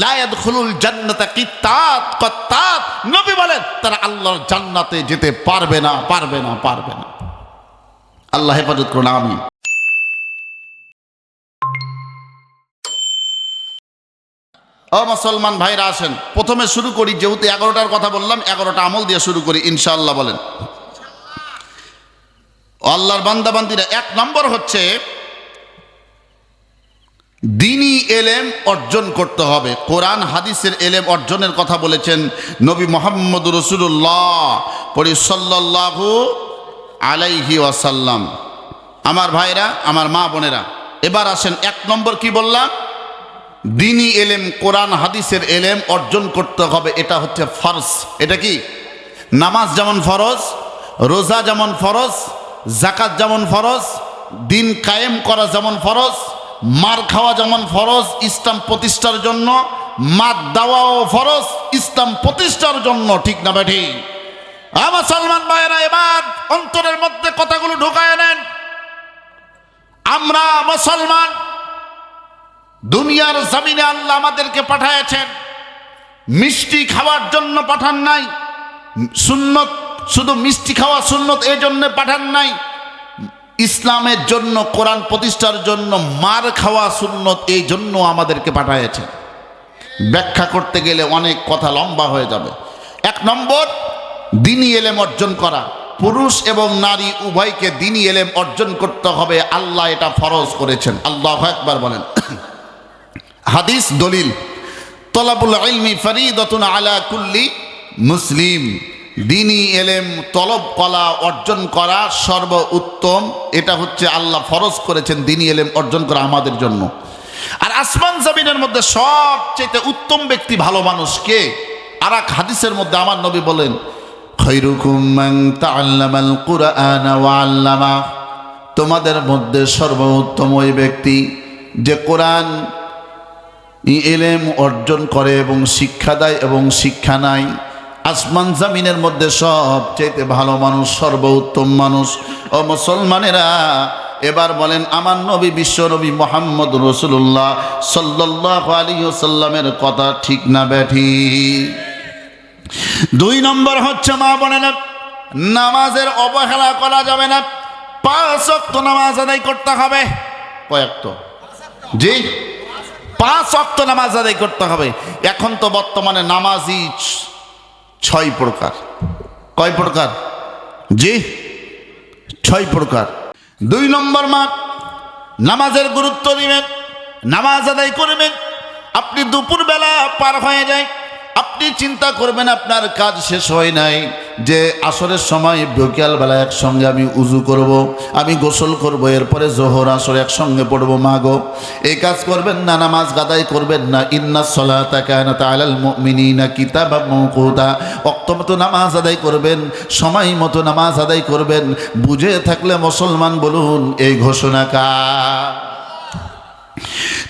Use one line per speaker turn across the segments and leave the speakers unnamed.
লা ইয়াদখুলুল জান্নাতা কিত্তাত কাত্তাত, নবী বলেন তারা আল্লাহর জান্নাতে যেতে পারবে না, পারবে না, পারবে না। আল্লাহ হেফাজত করুন, আমিন। ও মুসলমান ভাইরা আসেন, প্রথমে শুরু করি, যেহেতু 11টার কথা বললাম, 11টা আমল দিয়ে শুরু করি ইনশাআল্লাহ। বলেন আল্লাহর বান্দাবান্দিরা, 1 নম্বর হচ্ছে দ্বীনি এলেম অর্জন করতে হবে। কোরআন হাদিসের এলেম অর্জনের কথা বলেছেন নবী মুহাম্মদ রাসূলুল্লাহ সাল্লাল্লাহু আলাইহি ওয়াসাল্লাম। আমার ভাইরা, আমার মা বোনেরা, এবার আসেন 1 নম্বর কি বললাম? দ্বীনি এলেম, কোরআন হাদিসের এলেম অর্জন করতে হবে। এটা হচ্ছে ফরজ। এটা কি? নামাজ যেমন ফরজ, রোজা যেমন ফরজ, যাকাত যেমন ফরজ, দিন কায়েম করা যেমন ফরজ, মার খাওয়া যেমন ফরজ ইসলাম প্রতিষ্ঠার জন্য, মার দেওয়াও ফরজ ইসলাম প্রতিষ্ঠার জন্য। ঠিক না বেঠি? মুসলমান ভাইয়েরা, এবার অন্তরের মধ্যে কথাগুলো ঢুকায় নেন। আমরা মুসলমান, দুনিয়ার জমিনে আল্লাহ আমাদেরকে পাঠাইছেন মিষ্টি খাওয়ার জন্য পাঠান নাই। সুন্নত, শুধু মিষ্টি খাওয়া সুন্নত এই জন্য পাঠান নাই। ইসলামের জন্য, কোরআন প্রতিষ্ঠার জন্য মার খাওয়া সুন্নত এই জন্য আমাদেরকে পাঠাইছেন। ব্যাখ্যা করতে গেলে অনেক কথা লম্বা হয়ে যাবে। 1 নম্বর দ্বীনি এলেম অর্জন করা। পুরুষ এবং নারী উভয়কে দ্বীনি এলেম অর্জন করতে হবে। আল্লাহ এটা ফরজ করেছেন। আল্লাহু আকবার বলেন। হাদিস দলিল, তলাবুল ইলমি ফরিদাতুন আলা কুল্লি মুসলিম। দ্বীনি এলেম তলব করা, অর্জন করা সর্ব উত্তম। এটা হচ্ছে আল্লাহ ফরজ করেছেন দ্বীনি এলেম অর্জন করা আমাদের জন্য। আর আসমান জমিনের মধ্যে সবচেয়ে উত্তম ব্যক্তি, ভালো মানুষ কে? আর এক হাদিসের মধ্যে আমার নবী বলেন, খায়রুকুম মান তাআল্লামাল কুরআন ওয়া আল্লামা। তোমাদের মধ্যে সর্বোত্তম ওই ব্যক্তি যে কোরআন এলেম অর্জন করে এবং শিক্ষা দেয় এবং শিক্ষা নেয়। আসমান জামিনের মধ্যে সবচেয়ে ভালো মানুষ, সর্বোত্তম মানুষ। ও মুসলমানেরা, এবার বলেন আমার নবী, বিশ্ব নবী মুহাম্মদ রাসূলুল্লাহ সাল্লাল্লাহু আলাইহি ওয়াসাল্লামের কথা ঠিক না ব্যাঠি? 2 নম্বর হচ্ছে, মা বোনেরা, নামাজের অবহেলা করা যাবে না। 5 ওয়াক্ত নামাজ আদায় করতে হবে। কয় ওয়াক্ত? জি, 5 ওয়াক্ত নামাজ আদায় করতে হবে। এখন তো বর্তমানে নামাজি 6 প্রকার। কয় প্রকার? জি, 6 প্রকার। 2 নম্বর, মা নামাজের গুরুত্ব দিবেন, নামাজ আদায় করবেন। আপনি দুপুরবেলা পার হয়ে যায়, আপনি চিন্তা করবেন আপনার কাজ শেষ হয় নাই, যে আসরের সময় বিকালবেলা একসঙ্গে আমি উজু করব, আমি গোসল করব, এরপরে জোহর আসর একসঙ্গে পড়বো। মা গো, এই কাজ করবেন না, নামাজ আদায় করবেন না। ইন্নাস সালাতা কানাত আলাল মুমিনিনা কিতাবাম মাওকুতা। ওয়াক্ত মতো নামাজ আদায় করবেন, সময় মতো নামাজ আদায় করবেন। বুঝে থাকলে মুসলমান বলুন এই ঘোষণা কার?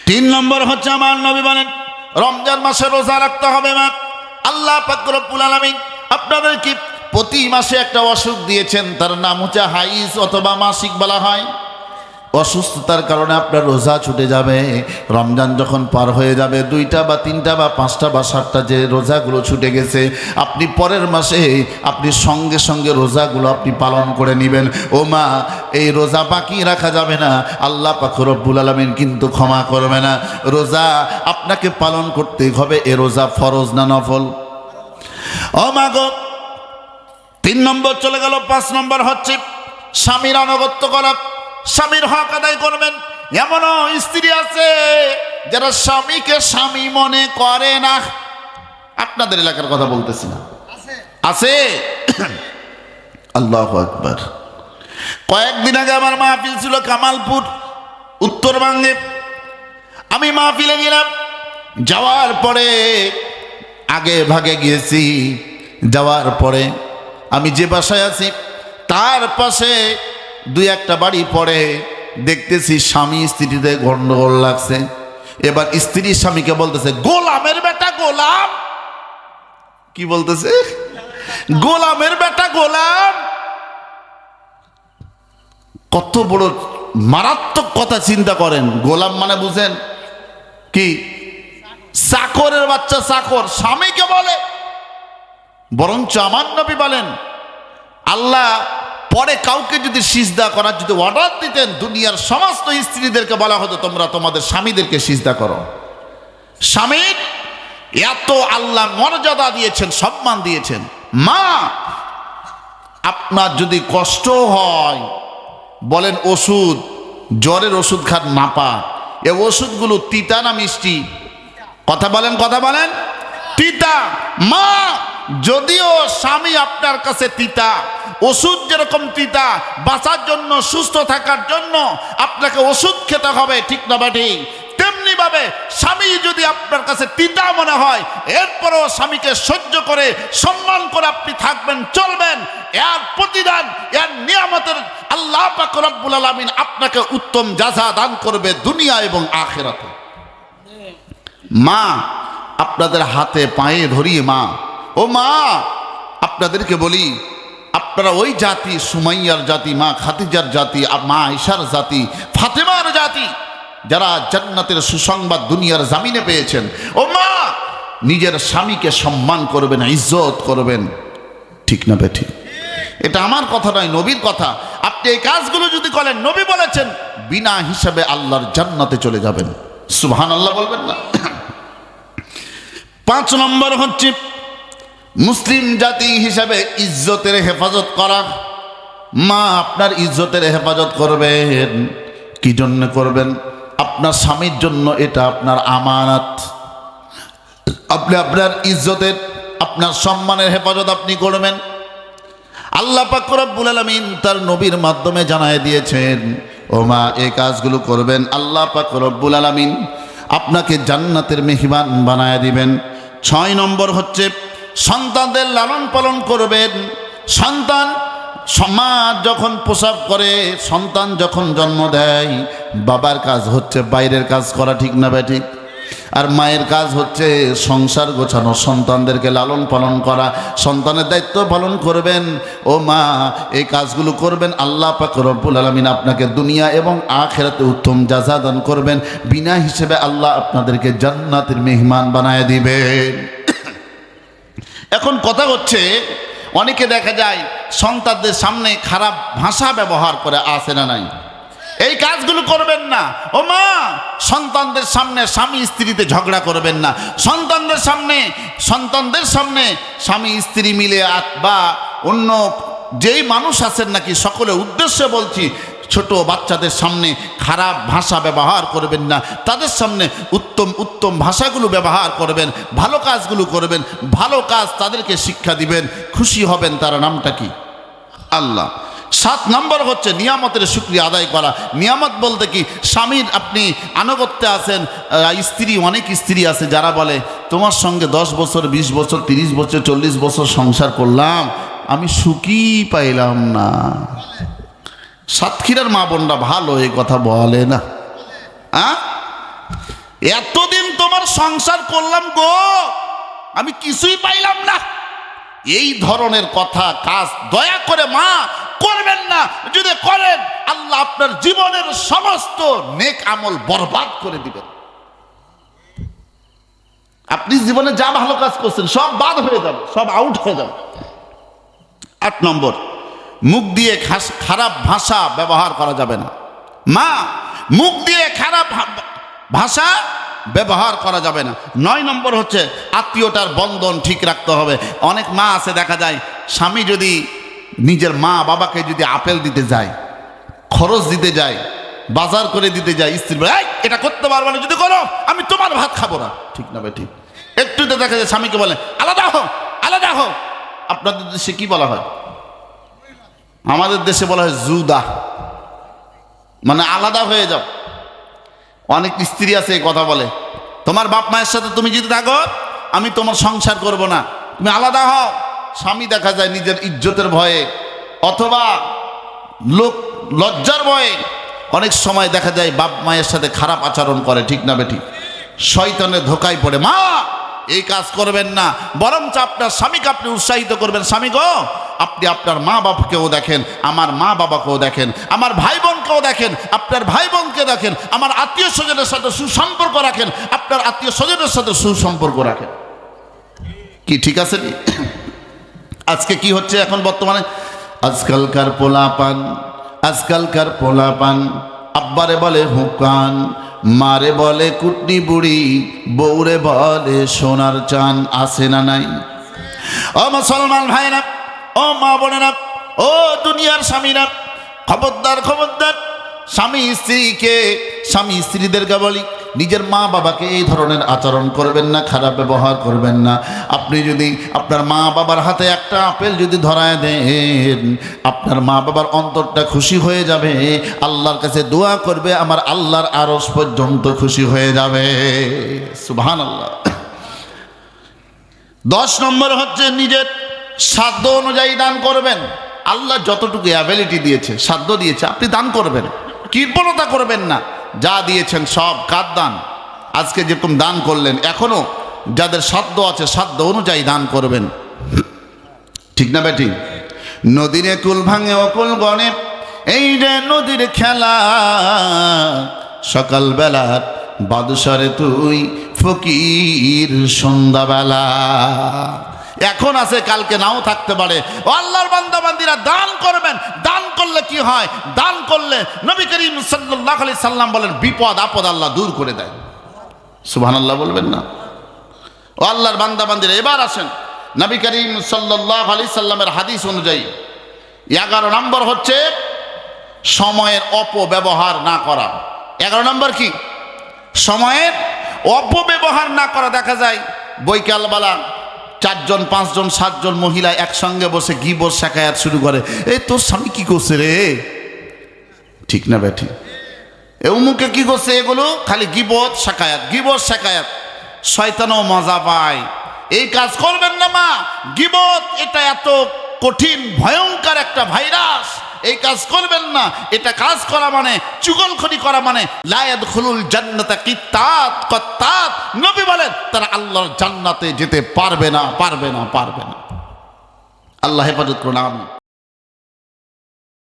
3 নম্বর হচ্ছে, আমার নবী বলেন রমজান মাসে রোজা রাখতে হবে। মা, আল্লাহ পাক রব্বুল আলামিন আপনাদের কি প্রতি মাসে একটা অসুখ দিয়েছেন, তার নাম হচ্ছে হাইজ অথবা মাসিক বলা হয়। অসুস্থতার কারণে আপনার রোজা ছুটে যাবে। রমজান যখন পার হয়ে যাবে, 2টা বা 3টা বা 5টা বা 7টা যে রোজাগুলো ছুটে গেছে, আপনি পরের মাসে আপনি সঙ্গে সঙ্গে রোজাগুলো আপনি পালন করে নেবেন। ও মা, এই রোজা বাকি রাখা যাবে না। আল্লাহ পাক রব্বুল আলামিন কিন্তু ক্ষমা করবে না। রোজা আপনাকে পালন করতে হবে। এ রোজা ফরজ না নফল? ও মা গো, 3 নম্বর চলে গেল। 5 নম্বর হচ্ছে স্বামীর আনুগত্য করা, স্বামীর হক আদায় করবেন। এমনও স্ত্রী আছে যারা স্বামীকে স্বামী মনে করে না। আপনাদের এলাকার কথা বলতেছি না, আছে। আল্লাহু আকবার। কয়েকদিন আগে আমার মাহফিল ছিল কামালপুর, উত্তরবঙ্গে। আমি মাহফিলে গেলাম, যাওয়ার পরে আগে ভাগে গিয়েছি। যাওয়ার পরে আমি যে বাসায় আছি তার পাশে 2-1টা বাড়ি পরে দেখতেছি স্বামী স্ত্রীতে গন্ডগোল লাগছে। এবার স্ত্রী স্বামীকে বলতেছে, গোলামের বেটা গোলাম। কি বলতেছে? গোলামের বেটা গোলাম। কত বড় মারাত্মক কথা চিন্তা করেন। গোলাম মানে বুঝেন কি? চাকরের বাচ্চা চাকর স্বামীকে বলে। বরঞ্চ আমার নবী বলেন, আল্লাহ পরে কাউকে যদি সিজদা করার যদি অর্ডার দিতেন, দুনিয়ার সমস্ত স্ত্রীদেরকে বলা হতো তোমরা তোমাদের স্বামীদেরকে সিজদা করো। স্বামীর এত আল্লাহ মর্যাদা দিয়েছেন, সম্মান দিয়েছেন। মা, আপনার যদি কষ্ট হয়, বলেন ওষুধ, জ্বরের ওষুধ খান নাপা, এ ওষুধগুলো তিতা না মিষ্টি? কথা বলেন, কথা বলেন। তিতা। মা, যদিও স্বামী আপনার কাছে তিতা, ওষুধ যেরকম তিতা, বাঁচার জন্য, সুস্থ থাকার জন্য আপনাকে ওষুধ খেতে হবে, ঠিক না বাটি? তেমনি ভাবে স্বামী যদি আপনার কাছে তিতা মনে হয়, এরপরও স্বামীকে সহ্য করে সম্মান করে আপনি থাকবেন, চলবেন। এর প্রতিদান, এর নিয়ামতের আল্লাহ পাক রব্বুল আলামিন আপনাকে উত্তম জাযা দান করবে দুনিয়া এবং আখিরাতে। মা, আপনাদের হাতে পায়ে ধরি মা, ও মা, আপনাদেরকে বলি, আপনারা ওই জাতি, সুমাইয়ার জাতি, মা খাদিজার জাতি, মা আয়েশার জাতি, ফাতেমার জাতি, যারা জান্নাতের সুসংবাদ দুনিয়ার জামিনে পেয়েছেন। ও মা, নিজের স্বামীকে সম্মান করবেন, ইজ্জত করবেন, ঠিক না বেঠিক? এটা আমার কথা নয়, নবীর কথা। আপনি এই কাজগুলো যদি করেন, নবী বলেছেন বিনা হিসাবে আল্লাহর জান্নাতে চলে যাবেন। সুবহানাল্লাহ বলবেন না? 5 নম্বর হচ্ছে মুসলিম জাতি হিসাবে ইজ্জতের হেফাজত করা। মা, আপনার ইজ্জতের হেফাজত করবেন। কি জন্য করবেন? আপনার স্বামীর জন্য, এটা আপনার আমানত। আপনি আপনার ইজ্জতের, আপনার সম্মানের হেফাজত আপনি করবেন। আল্লাহ পাক রব্বুল আলামিন তার নবীর মাধ্যমে জানায় দিয়েছেন, ও মা, এই কাজগুলো করবেন, আল্লাহ পাক রব্বুল আলামিন আপনাকে জান্নাতের মেহমান বানায় দিবেন। 6 নম্বর হচ্ছে সন্তানদের লালন পালন করবেন। সন্তান, মা যখন প্রসব করে, সন্তান যখন জন্ম দেয়, বাবার কাজ হচ্ছে বাইরের কাজ করা, ঠিক না বেঠিক? আর মায়ের কাজ হচ্ছে সংসার গোছানো, সন্তানদেরকে লালন পালন করা, সন্তানের দায়িত্ব পালন করবেন। ও মা, এই কাজগুলো করবেন, আল্লাহ পাক রব্বুল আলামিন আপনাকে দুনিয়া এবং আখিরাতে উত্তম জাযা দান করবেন। বিনা হিসেবে আল্লাহ আপনাদেরকে জান্নাতের মেহমান বানায় দিবেন। এখন কথা হচ্ছে, অনেকে দেখা যায় সন্তানদের সামনে খারাপ ভাষা ব্যবহার করে, আছে না নাই? এই কাজগুলো করবেন না। ও মা, সন্তানদের সামনে স্বামী স্ত্রীতে ঝগড়া করবেন না। সন্তানদের সামনে স্বামী স্ত্রী মিলে বা অন্য যেই মানুষ আছেন নাকি, সকলের উদ্দেশ্যে বলছি, ছোট বাচ্চাদের সামনে খারাপ ভাষা ব্যবহার করবেন না। তাদের সামনে উত্তম ভাষাগুলো ব্যবহার করবেন, ভালো কাজগুলো করবেন, ভালো কাজ তাদেরকে শিক্ষা দিবেন, খুশি হবেন তারা। নামটা কি? আল্লাহ। 7 নম্বর হচ্ছে নিয়ামতের শুকরিয়া আদায় করা। নিয়ামত বলতে কি? স্বামীর আপনি আনুগত্যে আছেন, স্ত্রী, অনেক স্ত্রী আছে যারা বলে তোমার সঙ্গে 10 বছর, 20 বছর, 30 বছর, 40 বছর সংসার করলাম, আমি সুখী পাইলাম না। সাতক্ষীরার মা বোনরা ভালো এই কথা বলে না? এতদিন তোমার সংসার করলাম গো, আমি কিছুই পাইলাম না। এই ধরনের কথা, কাজ দয়া করে মা করবেন না। যদি করেন, আল্লাহ আপনার জীবনের সমস্ত নেক আমল বরবাদ করে দিবেন। আপনি জীবনে যা ভালো কাজ করছেন সব বাদ হয়ে যাবে, সব আউট হয়ে যাবে। 8 নম্বর, মুখ দিয়ে খারাপ ভাষা ব্যবহার করা যাবে না। মা, মুখ দিয়ে খারাপ ভাষা ব্যবহার করা যাবে না। 9 নম্বর হচ্ছে আত্মীয়তার বন্ধন ঠিক রাখতে হবে। অনেক মা আছে দেখা যায়, স্বামী যদি নিজের মা বাবাকে যদি আপেল দিতে যায়, খরচ দিতে যায়, বাজার করে দিতে যায়, স্ত্রী বলে এটা করতে পারবে না, যদি করো আমি তোমার ভাত খাবো না, ঠিক না বেঠিক? একটুতে দেখা যায় স্বামীকে বলে আলাদা হও, আলাদা হও। আপনাদের দেশে কি বলা হয়? আমাদের দেশে বলা হয় জুদা, মানে আলাদা হয়ে যাও। অনেক স্ত্রী আছে এই কথা বলে, তোমার বাপ মায়ের সাথে তুমি যদি থাকো, আমি তোমার সংসার করব না, তুমি আলাদা হও। স্বামী দেখা যায় নিজের ইজ্জতের ভয়ে অথবা লজ্জার ভয়ে অনেক সময় দেখা যায় বাপ মায়ের সাথে খারাপ আচরণ করে, ঠিক না বেঠিক? শয়তানের ধোকায় পড়ে। মা, এই কাজ করবেন না, বরঞ্চ আপনার স্বামীকে আপনি উৎসাহিত করবেন, স্বামী গো আপনি আপনার মা বাবাকেও দেখেন, আমার মা বাবাকেও দেখেন, আমার ভাই বোনকেও দেখেন, আপনার ভাই বোনকে দেখেন, আমার আত্মীয় স্বজনের সাথে সুসম্পর্ক রাখেন, আপনার আত্মীয় স্বজনের সাথে সুসম্পর্ক রাখেন। কি ঠিক আছে? আজকে কি হচ্ছে এখন বর্তমানে? আজকালকার পোলাপান আব্বারে বলে হুকান, মারে বলে কুটনি বুড়ি, বউরে বলে সোনার চান। আছে না নাই? ও মুসলমান ভাইরা, ও মা বোনেরা, ও দুনিয়ার স্বামীরা, খবরদার খবরদার। স্বামী স্ত্রীদেরকে বলি, নিজের মা বাবাকে এই ধরনের আচরণ করবেন না, খারাপ ব্যবহার করবেন না। আপনি যদি আপনার মা বাবার হাতে একটা আপেল যদি ধরায় দেন, আপনার মা বাবার অন্তরটা খুশি হয়ে যাবে, আল্লাহর কাছে দোয়া করবে, আমার আল্লাহর আরশ পর্যন্ত খুশি হয়ে যাবে। সুবহানাল্লাহ। 10 নম্বর হচ্ছে নিজের সাধ্য অনুযায়ী দান করবেন। আল্লাহ যতটুকু অ্যাবিলিটি দিয়েছে, সাধ্য দিয়েছে, আপনি দান করবেন, কৃপণতা করবেন না। যা দিয়েছেন সব কার দান? আজকে যেরকম দান করলেন, এখনো যাদের সাধ্য আছে সাধ্য অনুযায়ী দান করবেন। ঠিক না বেটি? নদীরে কুল ভাঙে অকুল গণে, এই রে নদীর খেলা। সকালবেলা বাদুসারে তুই ফকির সন্ধ্যাবেলা। এখন আছে, কালকে নাও থাকতে পারে। ও আল্লাহর বান্দা বান্দিরা, দান করবেন। দান করলে কি হয়? দান করলে নবী করিম সাল্লাল্লাহু আলাইহি সাল্লাম বলেন, বিপদ আপদ আল্লাহ দূর করে দেয়। সুবহানাল্লাহ বলবেন না? ও আল্লাহর বান্দা বান্দিরা, এবার আসেন নবী করিম সাল্লাল্লাহু আলাইহি সাল্লামের হাদিস অনুযায়ী 11 নম্বর হচ্ছে সময়ের অপব্যবহার না করা। 11 নম্বর কি? সময়ের অপব্যবহার না করা। দেখা যায় বৈকালবেলা 4 জন 5 জন 7 জন মহিলা একসঙ্গে বসে গীবত শাকায়াত শুরু করে। এই তোর স্বামী কি করছে রে? ঠিক না বেঠি? অমুকে কি করছে? এগুলো খালি গীবত শাকায়াত। শয়তানও মজা পায়। এই কাজ করবেন না মা। গীবত এটা এত কঠিন ভয়ঙ্কর একটা ভাইরাস, এই কাজ করবেন না। এটা কাজ করা মানে, চুগলখড়ি করা মানে, লা ইয়াদখুলুল জান্নাতা কিত্তাত। নবী বলেন তারা আল্লাহর জান্নাতে যেতে পারবে না। আল্লাহ হেফাজত করুন। আমিন।